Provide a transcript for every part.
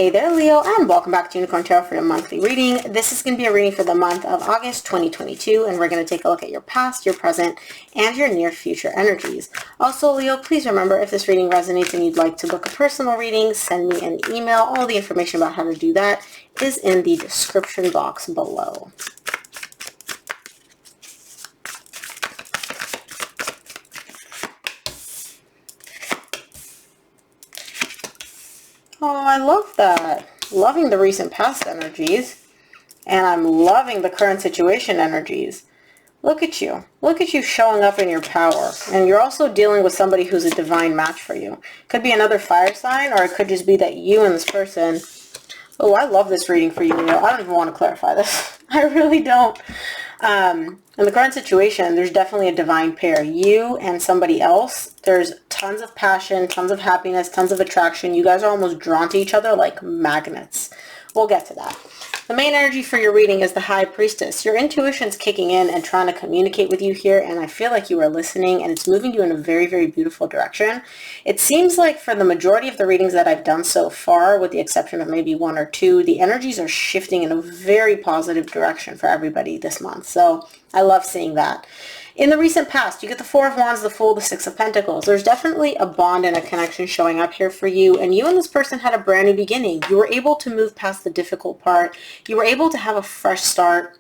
Hey there, Leo, and welcome back to Unicorn Tarot for your monthly reading. This is going to be a reading for the month of August 2022, and we're going to take a look at your past, your present, and your near future energies. Also, Leo, please remember, if this reading resonates and you'd like to book a personal reading, send me an email. All the information about how to do that is in the description box below. Oh, I love that. Loving the recent past energies. And I'm loving the current situation energies. Look at you. Look at you showing up in your power. And you're also dealing with somebody who's a divine match for you. Could be another fire sign, or it could just be that you and this person... Oh, I love this reading for you, Leo. I don't even want to clarify this. I really don't. In the current situation, there's definitely a divine pair. You and somebody else. There's tons of passion, tons of happiness, tons of attraction. You guys are almost drawn to each other like magnets. We'll get to that. The main energy for your reading is the High Priestess. Your intuition's kicking in and trying to communicate with you here, and I feel like you are listening, and it's moving you in a very, very beautiful direction. It seems like for the majority of the readings that I've done so far, with the exception of maybe one or two, the energies are shifting in a very positive direction for everybody this month. So I love seeing that. In the recent past, you get the Four of Wands, the Fool, the Six of Pentacles. There's definitely a bond and a connection showing up here for you, and you and this person had a brand new beginning. You were able to move past the difficult part. You were able to have a fresh start,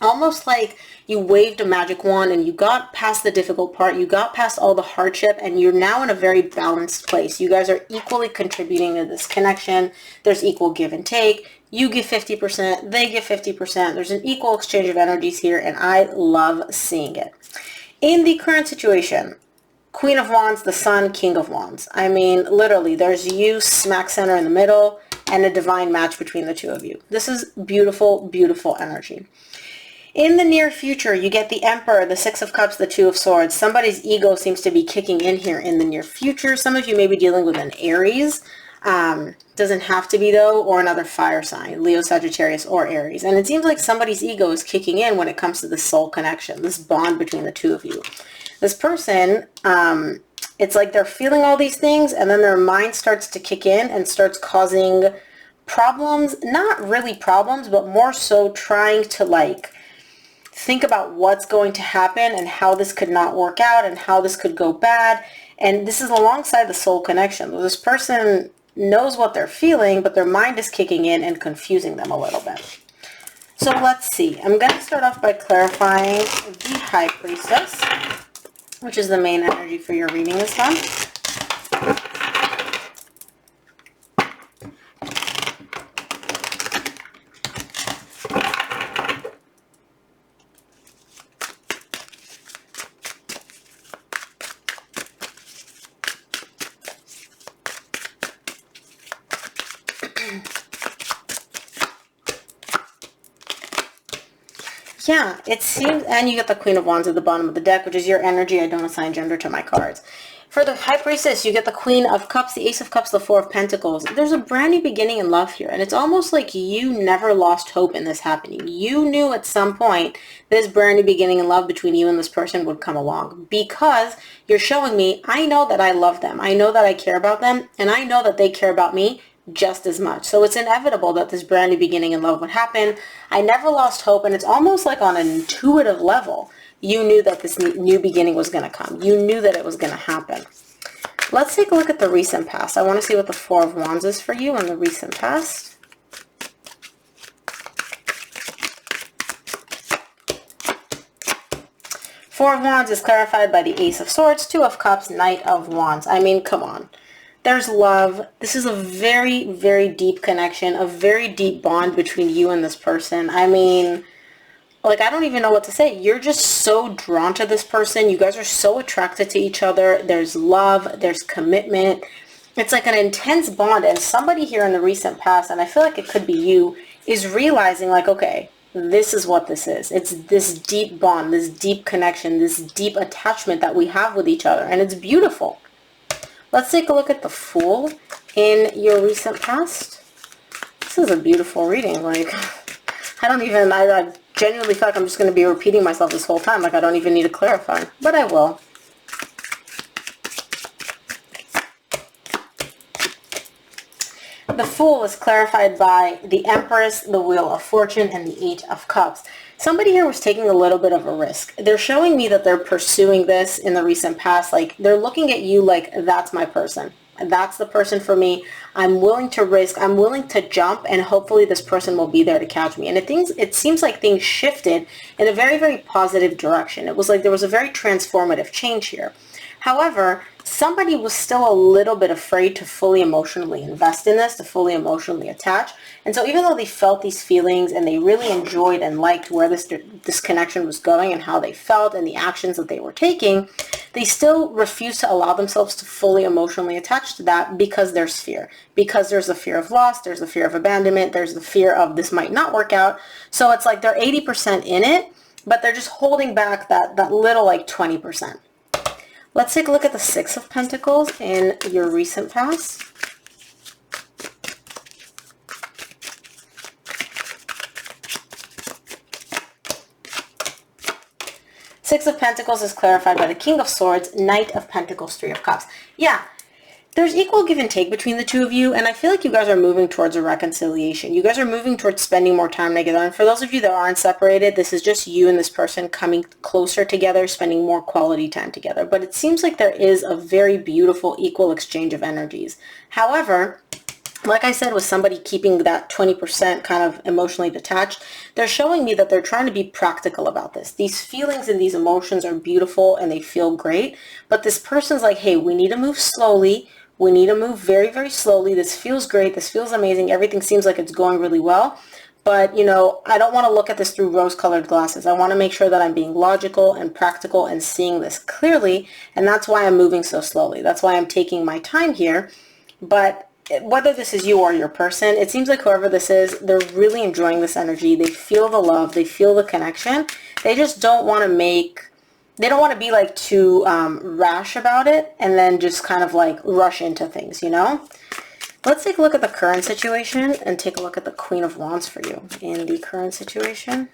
almost like you waved a magic wand and you got past the difficult part. You got past all the hardship, and you're now in a very balanced place. You guys are equally contributing to this connection. There's equal give and take. You give 50%, they give 50%. There's an equal exchange of energies here, and I love seeing it. In the current situation, Queen of Wands, the Sun, King of Wands. I mean, literally, there's you smack center in the middle and a divine match between the two of you. This is beautiful, beautiful energy. In the near future, you get the Emperor, the Six of Cups, the Two of Swords. Somebody's ego seems to be kicking in here in the near future. Some of you may be dealing with an Aries. Doesn't have to be, though, or another fire sign, Leo, Sagittarius, or Aries. And it seems like somebody's ego is kicking in when it comes to this soul connection, this bond between the two of you. This person, it's like they're feeling all these things, and then their mind starts to kick in and starts causing problems. Not really problems, but more so trying to, like, think about what's going to happen and how this could not work out and how this could go bad. And this is alongside the soul connection. This person knows what they're feeling, but their mind is kicking in and confusing them a little bit. So let's see. I'm going to start off by clarifying the High Priestess, which is the main energy for your reading this month. Yeah, it seems, and you get the Queen of Wands at the bottom of the deck, which is your energy. I don't assign gender to my cards. For the High Priestess, you get the Queen of Cups, the Ace of Cups, the Four of Pentacles. There's a brand new beginning in love here, and it's almost like you never lost hope in this happening. You knew at some point this brand new beginning in love between you and this person would come along, because you're showing me, I know that I love them. I know that I care about them, and I know that they care about me just as much. So it's inevitable that this brand new beginning in love would happen. I never lost hope, and it's almost like on an intuitive level, you knew that this new beginning was going to come. You knew that it was going to happen. Let's take a look at the recent past. I want to see what the Four of Wands is for you in the recent past. Four of Wands is clarified by the Ace of Swords, Two of Cups, Knight of Wands. I mean, come on. There's love. This is a very, very deep connection, a very deep bond between you and this person. I mean, like, I don't even know what to say. You're just so drawn to this person. You guys are so attracted to each other. There's love. There's commitment. It's like an intense bond. And somebody here in the recent past, and I feel like it could be you, is realizing, like, okay, this is what this is. It's this deep bond, this deep connection, this deep attachment that we have with each other. And it's beautiful. Let's take a look at the Fool in your recent past. This is a beautiful reading. Like, I genuinely feel like I'm just going to be repeating myself this whole time. Like, I don't even need to clarify, but I will. The Fool is clarified by the Empress, the Wheel of Fortune, and the Eight of Cups. Somebody here was taking a little bit of a risk. They're showing me that they're pursuing this in the recent past. Like, they're looking at you like, that's my person. That's the person for me. I'm willing to risk. I'm willing to jump, and hopefully this person will be there to catch me. And it seems like things shifted in a very, very positive direction. It was like there was a very transformative change here. However, somebody was still a little bit afraid to fully emotionally invest in this, to fully emotionally attach. And so even though they felt these feelings and they really enjoyed and liked where this connection was going and how they felt and the actions that they were taking, they still refused to allow themselves to fully emotionally attach to that because there's fear. Because there's the fear of loss, there's the fear of abandonment, there's the fear of this might not work out. So it's like they're 80% in it, but they're just holding back that little like 20%. Let's take a look at the Six of Pentacles in your recent past. Six of Pentacles is clarified by the King of Swords, Knight of Pentacles, Three of Cups. Yeah, there's equal give and take between the two of you, and I feel like you guys are moving towards a reconciliation. You guys are moving towards spending more time together, and for those of you that aren't separated, this is just you and this person coming closer together, spending more quality time together. But it seems like there is a very beautiful equal exchange of energies. However, like I said, with somebody keeping that 20% kind of emotionally detached, they're showing me that they're trying to be practical about this. These feelings and these emotions are beautiful and they feel great, but this person's like, hey, we need to move slowly. We need to move very, very slowly. This feels great. This feels amazing. Everything seems like it's going really well. But, you know, I don't want to look at this through rose-colored glasses. I want to make sure that I'm being logical and practical and seeing this clearly. And that's why I'm moving so slowly. That's why I'm taking my time here. But whether this is you or your person, it seems like whoever this is, they're really enjoying this energy. They feel the love. They feel the connection. They just don't want to they don't want to be like too rash about it and then just kind of like rush into things, you know? Let's take a look at the current situation and take a look at the Queen of Wands for you in the current situation.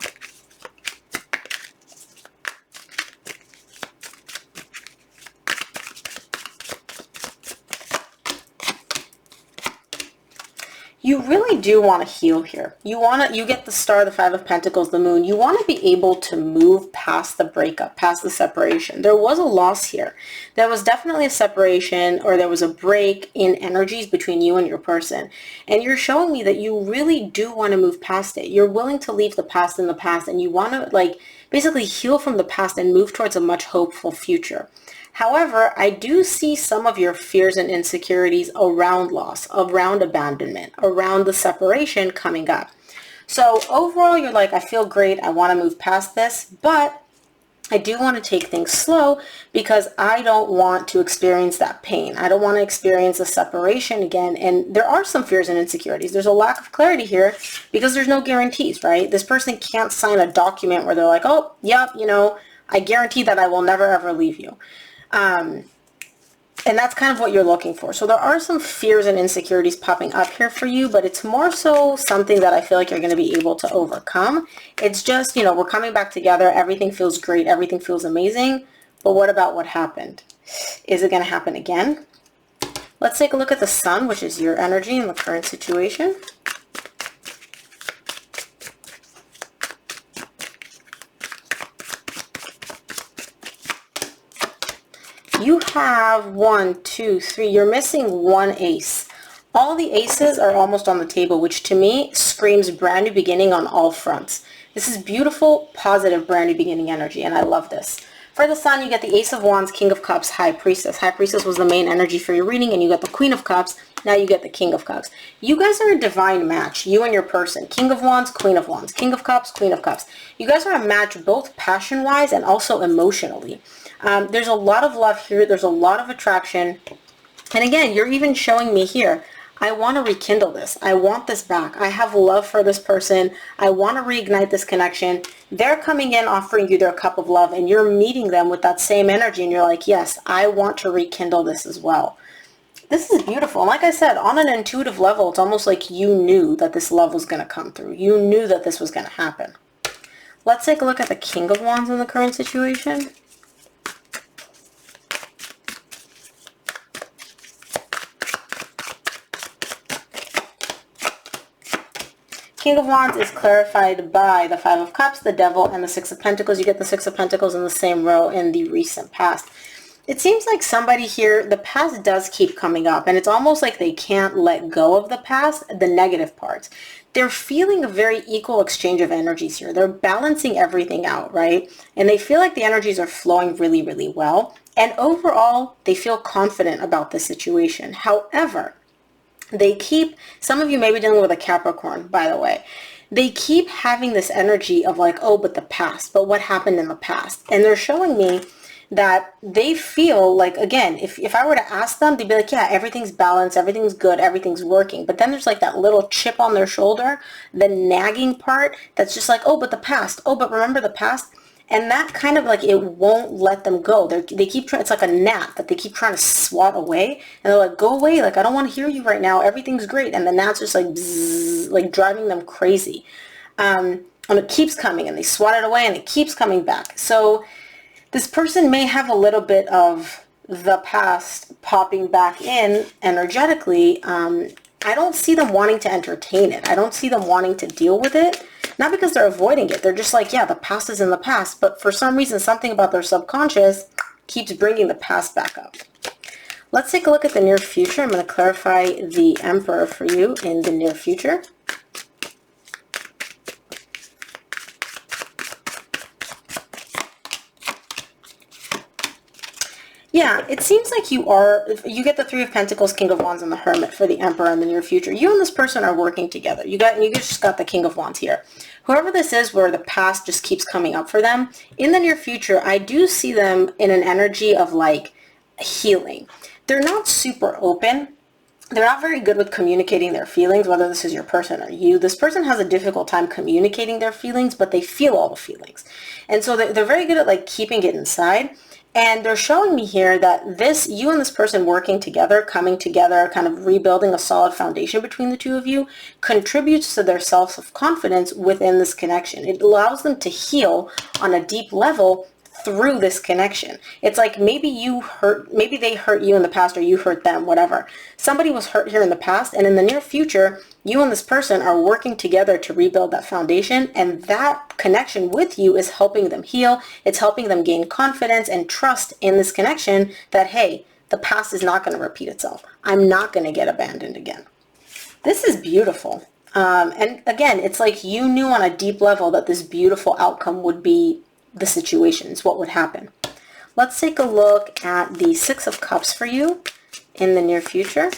You really do want to heal here. You get the Star, the Five of Pentacles, the Moon. You want to be able to move past the breakup, past the separation. There was a loss here. There was definitely a separation, or there was a break in energies between you and your person. And you're showing me that you really do want to move past it. You're willing to leave the past in the past, and you want to like basically heal from the past and move towards a much hopeful future. However, I do see some of your fears and insecurities around loss, around abandonment, around the separation coming up. So overall, you're like, I feel great. I want to move past this, but I do want to take things slow because I don't want to experience that pain. I don't want to experience a separation again. And there are some fears and insecurities. There's a lack of clarity here because there's no guarantees, right? This person can't sign a document where they're like, oh, yep, you know, I guarantee that I will never, ever leave you. And that's kind of what you're looking for. So there are some fears and insecurities popping up here for you, but it's more so something that I feel like you're going to be able to overcome. It's just, you know, we're coming back together. Everything feels great. Everything feels amazing. But what about what happened? Is it going to happen again? Let's take a look at the Sun, which is your energy in the current situation. You have 1, 2, 3. You're missing one ace. All the aces are almost on the table, which to me screams brand new beginning on all fronts. This is beautiful, positive, brand new beginning energy, and I love this. For the Sun, you get the Ace of Wands, King of Cups, High Priestess. High Priestess was the main energy for your reading, and you got the Queen of Cups. Now you get the King of Cups. You guys are a divine match, you and your person. King of Wands, Queen of Wands. King of Cups, Queen of Cups. You guys are a match both passion-wise and also emotionally. There's a lot of love here. There's a lot of attraction. And again, you're even showing me here, I want to rekindle this. I want this back. I have love for this person. I want to reignite this connection. They're coming in offering you their cup of love, and you're meeting them with that same energy. And you're like, yes, I want to rekindle this as well. This is beautiful. And like I said, on an intuitive level, it's almost like you knew that this love was going to come through. You knew that this was going to happen. Let's take a look at the King of Wands in the current situation. King of Wands is clarified by the Five of Cups, the Devil, and the Six of Pentacles. You get the Six of Pentacles in the same row in the recent past. It seems like somebody here, the past does keep coming up, and it's almost like they can't let go of the past, the negative parts. They're feeling a very equal exchange of energies here. They're balancing everything out, right? And they feel like the energies are flowing really, really well. And overall, they feel confident about the situation. However, they keep, some of you may be dealing with a Capricorn, by the way. They keep having this energy of like, oh, but the past, but what happened in the past? And they're showing me that they feel like, again, if I were to ask them, they'd be like, yeah, everything's balanced, everything's good, everything's working. But then there's like that little chip on their shoulder, the nagging part that's just like, oh, but the past, oh, but remember the past. And that kind of like, it won't let them go. They keep trying, it's like a gnat that they keep trying to swat away. And they're like, go away. Like, I don't want to hear you right now. Everything's great. And the gnat's just like, bzzz, like driving them crazy. And it keeps coming and they swat it away and it keeps coming back. So this person may have a little bit of the past popping back in energetically. I don't see them wanting to entertain it. I don't see them wanting to deal with it. Not because they're avoiding it. They're just like, yeah, the past is in the past. But for some reason, something about their subconscious keeps bringing the past back up. Let's take a look at the near future. I'm going to clarify the Emperor for you in the near future. Yeah, it seems like you get the Three of Pentacles, King of Wands, and the Hermit for the Emperor in the near future. You and this person are working together. You just got the King of Wands here. Whoever this is, where the past just keeps coming up for them, in the near future, I do see them in an energy of like healing. They're not super open. They're not very good with communicating their feelings, whether this is your person or you. This person has a difficult time communicating their feelings, but they feel all the feelings. And so they're very good at like keeping it inside. And they're showing me here that you and this person working together, coming together, kind of rebuilding a solid foundation between the two of you, contributes to their self-confidence within this connection. It allows them to heal on a deep level through this connection. It's like maybe they hurt you in the past or you hurt them, whatever. Somebody was hurt here in the past, and in the near future, you and this person are working together to rebuild that foundation, and that connection with you is helping them heal. It's helping them gain confidence and trust in this connection that, hey, the past is not going to repeat itself. I'm not going to get abandoned again. This is beautiful. And again, it's like you knew on a deep level that this beautiful outcome would be the situation. It's what would happen. Let's take a look at the Six of Cups for you in the near future.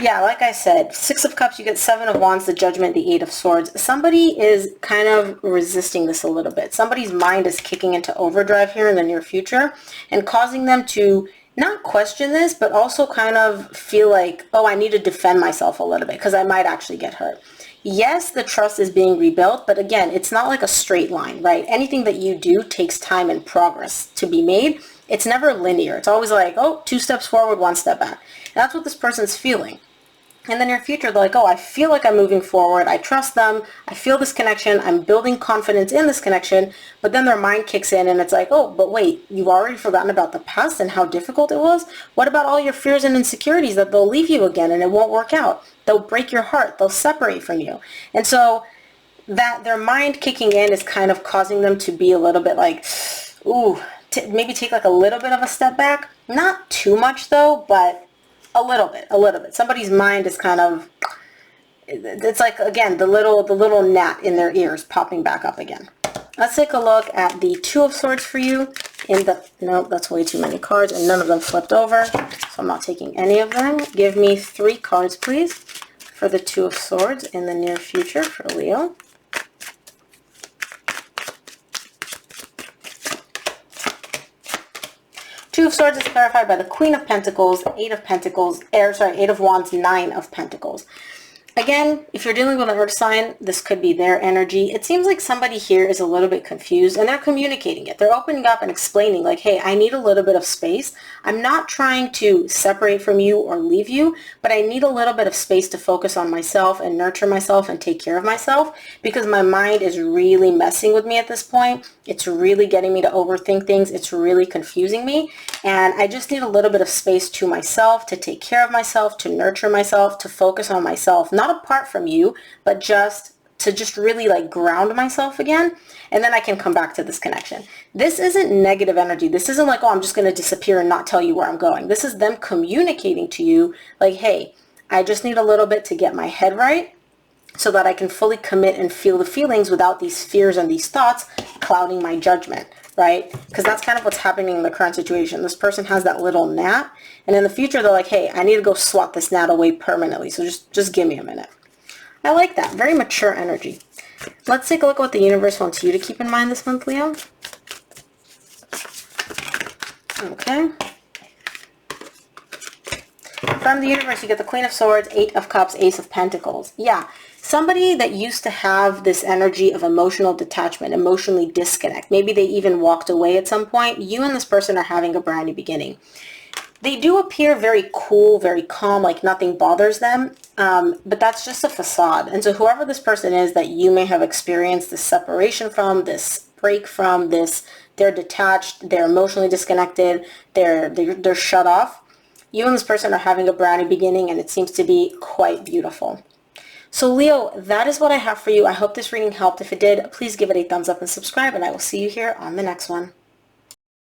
Yeah, like I said, Six of Cups, you get Seven of Wands, the Judgment, the Eight of Swords. Somebody is kind of resisting this a little bit. Somebody's mind is kicking into overdrive here in the near future and causing them to not question this, but also kind of feel like, oh, I need to defend myself a little bit because I might actually get hurt. Yes, the trust is being rebuilt, but again, it's not like a straight line, right? Anything that you do takes time and progress to be made. It's never linear. It's always like, oh, 2 steps forward, 1 step back. And that's what this person's feeling. In the near future, they're like, oh, I feel like I'm moving forward. I trust them. I feel this connection. I'm building confidence in this connection. But then their mind kicks in and it's like, oh, but wait, you've already forgotten about the past and how difficult it was? What about all your fears and insecurities that they'll leave you again and it won't work out? They'll break your heart. They'll separate from you. And so that their mind kicking in is kind of causing them to be a little bit like, ooh, maybe take like a little bit of a step back. Not too much though, but a little bit. Somebody's mind is kind of, it's like, again, the little gnat in their ears popping back up again. Let's take a look at the Two of Swords for you. No, that's way too many cards, and none of them flipped over, so I'm not taking any of them. Give me 3 cards, please, for the Two of Swords in the near future for Leo. Two of Swords is clarified by the Queen of Pentacles, Eight of Pentacles, Eight of Wands, Nine of Pentacles. Again, if you're dealing with an earth sign, this could be their energy. It seems like somebody here is a little bit confused and they're communicating it. They're opening up and explaining like, hey, I need a little bit of space. I'm not trying to separate from you or leave you, but I need a little bit of space to focus on myself and nurture myself and take care of myself because my mind is really messing with me at this point. It's really getting me to overthink things. It's really confusing me. And I just need a little bit of space to myself, to take care of myself, to nurture myself, to focus on myself, not apart from you, but just to really like ground myself again. And then I can come back to this connection. This isn't negative energy. This isn't like, oh, I'm just going to disappear and not tell you where I'm going. This is them communicating to you like, hey, I just need a little bit to get my head right so that I can fully commit and feel the feelings without these fears and these thoughts clouding my judgment, right? Because that's kind of what's happening in the current situation. This person has that little gnat, and in the future they're like, hey, I need to go swat this gnat away permanently, so just give me a minute. I like that. Very mature energy. Let's take a look at what the universe wants you to keep in mind this month, Leo. Okay. From the universe, you get the Queen of Swords, Eight of Cups, Ace of Pentacles. Yeah, somebody that used to have this energy of emotional detachment, emotionally disconnect. Maybe they even walked away at some point. You and this person are having a brand new beginning. They do appear very cool, very calm, like nothing bothers them, but that's just a facade. And so whoever this person is that you may have experienced this separation from, this break from, this, they're detached, they're emotionally disconnected, they're shut off. You and this person are having a brand new beginning, and it seems to be quite beautiful. So Leo, that is what I have for you. I hope this reading helped. If it did, please give it a thumbs up and subscribe, and I will see you here on the next one.